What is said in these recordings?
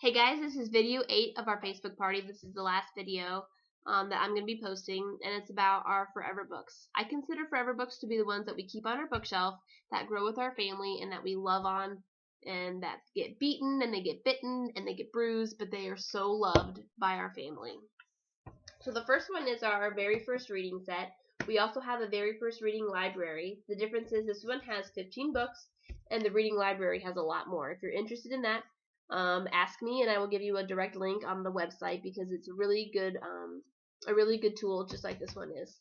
Hey guys, this is video 8 of our Facebook party. This is the last video that I'm going to be posting, and it's about our forever books. I consider forever books to be the ones that we keep on our bookshelf, that grow with our family, and that we love on, and that get beaten, and they get bitten, and they get bruised, but they are so loved by our family. So the first one is our very first reading set. We also have a very first reading library. The difference is this one has 15 books, and the reading library has a lot more. If you're interested in that, ask me, and I will give you a direct link on the website because it's a really good tool, just like this one is.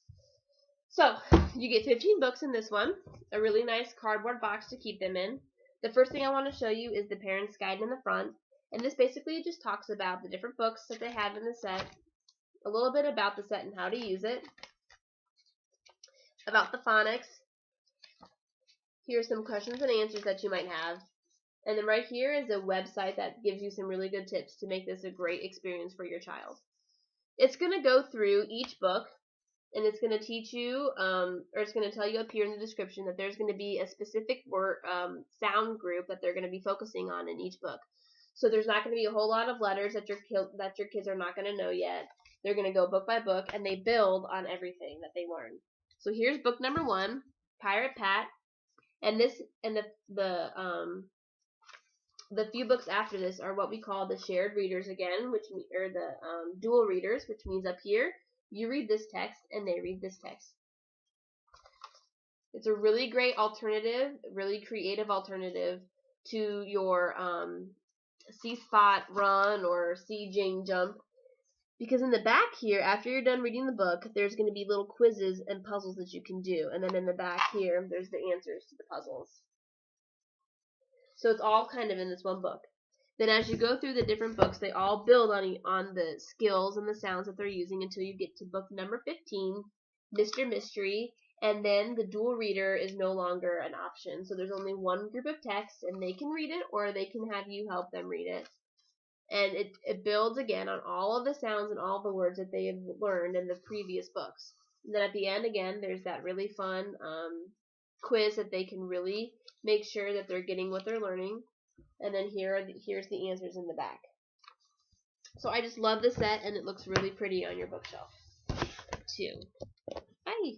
So you get 15 books in this one, a really nice cardboard box to keep them in. The first thing I want to show you is the parent's guide in the front, and this basically just talks about the different books that they have in the set, a little bit about the set and how to use it, about the phonics. Here's some questions and answers that you might have. And then right here is a website that gives you some really good tips to make this a great experience for your child. It's going to go through each book, and it's going to teach you, or it's going to tell you up here in the description that there's going to be a specific word, sound group that they're going to be focusing on in each book. So there's not going to be a whole lot of letters that your kids are not going to know yet. They're going to go book by book, and they build on everything that they learn. So here's book number 1, Pirate Pat, and the few books after this are what we call the shared readers again, or the dual readers, which means up here you read this text and they read this text. It's a really great alternative, really creative alternative to your See Spot Run or See Jane Jump, because in the back here, after you're done reading the book, there's going to be little quizzes and puzzles that you can do, and then in the back here, there's the answers to the puzzles. So it's all kind of in this one book. Then as you go through the different books, they all build on the skills and the sounds that they're using until you get to book number 15, Mr. Mystery, and then the dual reader is no longer an option. So there's only one group of text, and they can read it, or they can have you help them read it. And it builds again on all of the sounds and all the words that they have learned in the previous books. And then at the end, again, there's that really fun quiz that they can really make sure that they're getting what they're learning. And then here's the answers in the back. So I just love this set, and it looks really pretty on your bookshelf too. Hi.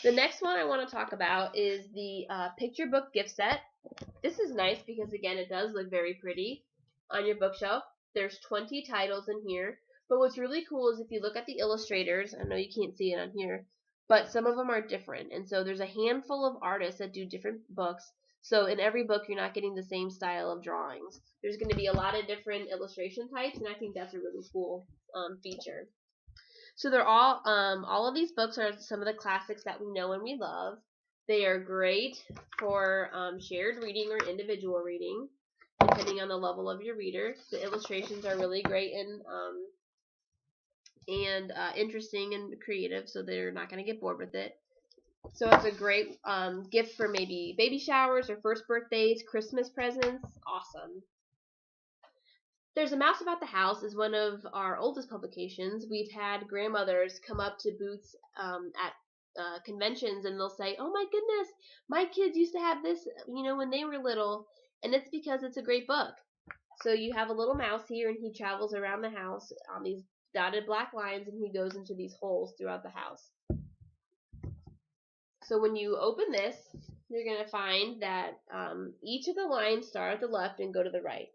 The next one I want to talk about is the picture book gift set. This is nice because again it does look very pretty on your bookshelf. There's 20 titles in here, but what's really cool is if you look at the illustrators, I know you can't see it on here, but some of them are different, and so there's a handful of artists that do different books. So in every book, you're not getting the same style of drawings. There's going to be a lot of different illustration types, and I think that's a really cool feature. So they're all of these books are some of the classics that we know and we love. They are great for shared reading or individual reading, depending on the level of your reader. The illustrations are really great and interesting and creative, so they're not going to get bored with it. So it's a great gift for maybe baby showers or first birthdays, Christmas presents. Awesome. There's a Mouse About the House is one of our oldest publications. We've had grandmothers come up to booths at conventions, and they'll say, "Oh my goodness, my kids used to have this, when they were little," and it's because it's a great book. So you have a little mouse here, and he travels around the house on these dotted black lines, and he goes into these holes throughout the house. So when you open this, you're going to find that each of the lines start at the left and go to the right.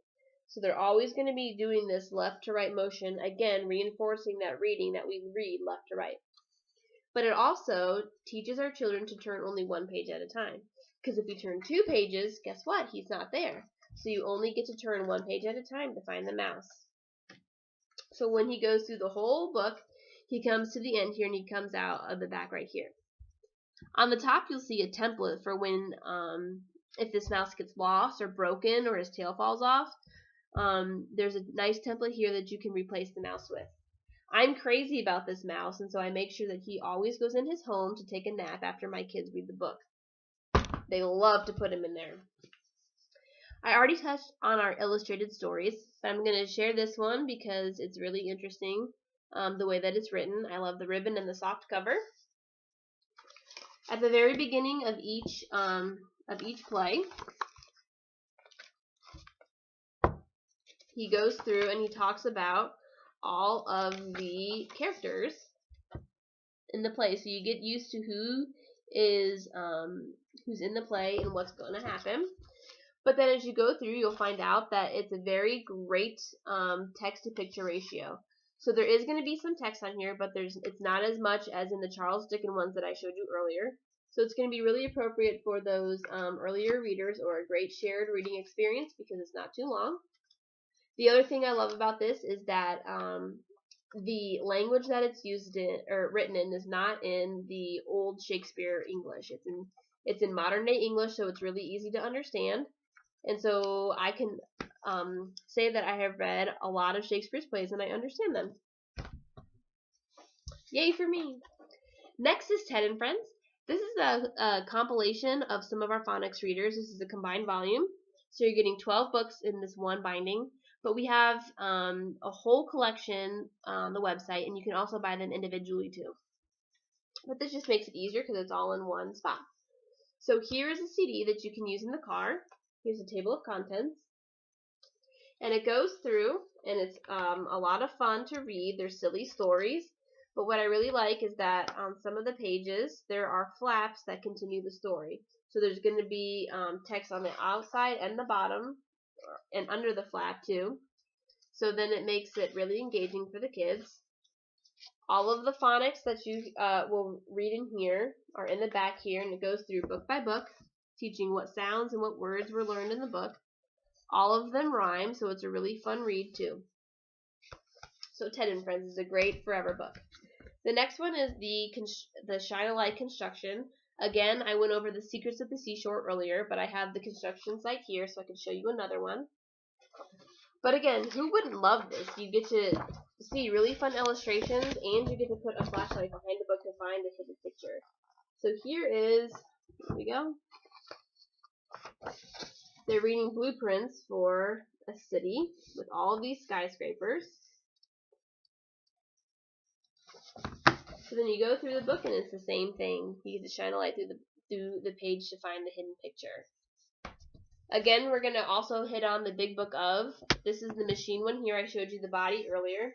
So they're always going to be doing this left to right motion, again reinforcing that reading that we read left to right. But it also teaches our children to turn only one page at a time. Because if you turn 2 pages, guess what? He's not there. So you only get to turn 1 page at a time to find the mouse. So when he goes through the whole book, he comes to the end here and he comes out of the back right here. On the top, you'll see a template for when, if this mouse gets lost or broken or his tail falls off, there's a nice template here that you can replace the mouse with. I'm crazy about this mouse, and so I make sure that he always goes in his home to take a nap after my kids read the book. They love to put him in there. I already touched on our illustrated stories, but I'm going to share this one because it's really interesting the way that it's written. I love the ribbon and the soft cover. At the very beginning of each play, he goes through and he talks about all of the characters in the play, so you get used to who is who's in the play and what's going to happen. But then as you go through, you'll find out that it's a very great text to picture ratio. So there is going to be some text on here, but it's not as much as in the Charles Dickens ones that I showed you earlier. So it's going to be really appropriate for those earlier readers or a great shared reading experience because it's not too long. The other thing I love about this is that the language that it's used in or written in is not in the old Shakespeare English. It's in modern day English, so it's really easy to understand. And so I can say that I have read a lot of Shakespeare's plays and I understand them. Yay for me! Next is Ted and Friends. This is a compilation of some of our phonics readers. This is a combined volume. So you're getting 12 books in this one binding. But we have a whole collection on the website, and you can also buy them individually too. But this just makes it easier because it's all in one spot. So here is a CD that you can use in the car. Here's a table of contents. And it goes through, and it's a lot of fun to read. There's silly stories. But what I really like is that on some of the pages, there are flaps that continue the story. So there's going to be text on the outside and the bottom, and under the flap too. So then it makes it really engaging for the kids. All of the phonics that you will read in here are in the back here, and it goes through book by book, teaching what sounds and what words were learned in the book. All of them rhyme, so it's a really fun read too. So Ted and Friends is a great forever book. The next one is the Shine-a-Light Construction. Again, I went over the Secrets of the Seashore earlier, but I have the construction site here, so I can show you another one. But again, who wouldn't love this? You get to see really fun illustrations, and you get to put a flashlight behind the book to find a hidden picture. So here we go. They're reading blueprints for a city with all of these skyscrapers. So then you go through the book and it's the same thing. You get to shine a light through the page to find the hidden picture. Again, we're going to also hit on the big book of. This is the machine one here. I showed you the body earlier.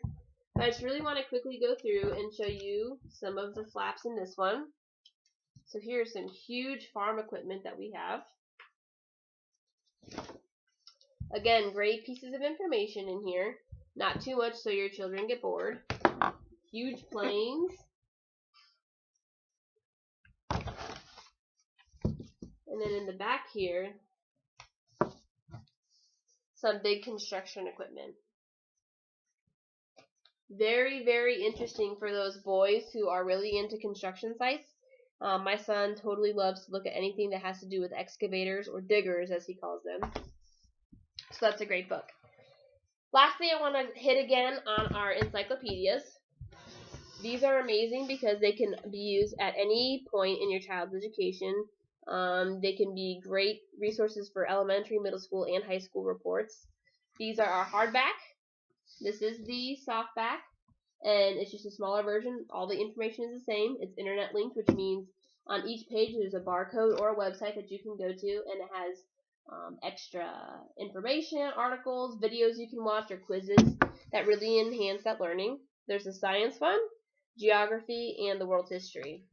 I just really want to quickly go through and show you some of the flaps in this one. So here's some huge farm equipment that we have. Again, great pieces of information in here. Not too much so your children get bored. Huge planes. And then in the back here, some big construction equipment. Very, very interesting for those boys who are really into construction sites. My son totally loves to look at anything that has to do with excavators or diggers, as he calls them. So that's a great book. Lastly, I want to hit again on our encyclopedias. These are amazing because they can be used at any point in your child's education. They can be great resources for elementary, middle school, and high school reports. These are our hardback. This is the softback, and it's just a smaller version. All the information is the same. It's internet linked, which means on each page there's a barcode or a website that you can go to, and it has extra information, articles, videos you can watch, or quizzes that really enhance that learning. There's the science one, geography, and the world history.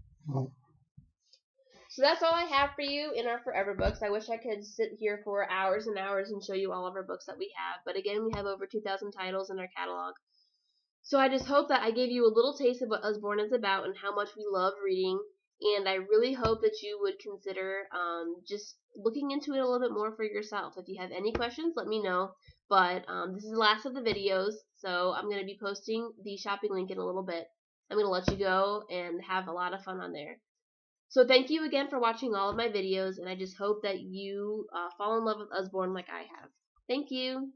So that's all I have for you in our Forever books. I wish I could sit here for hours and hours and show you all of our books that we have. But again, we have over 2,000 titles in our catalog. So I just hope that I gave you a little taste of what Usborne is about and how much we love reading. And I really hope that you would consider just looking into it a little bit more for yourself. If you have any questions, let me know. But this is the last of the videos, so I'm going to be posting the shopping link in a little bit. I'm going to let you go and have a lot of fun on there. So thank you again for watching all of my videos, and I just hope that you fall in love with Usborne like I have. Thank you.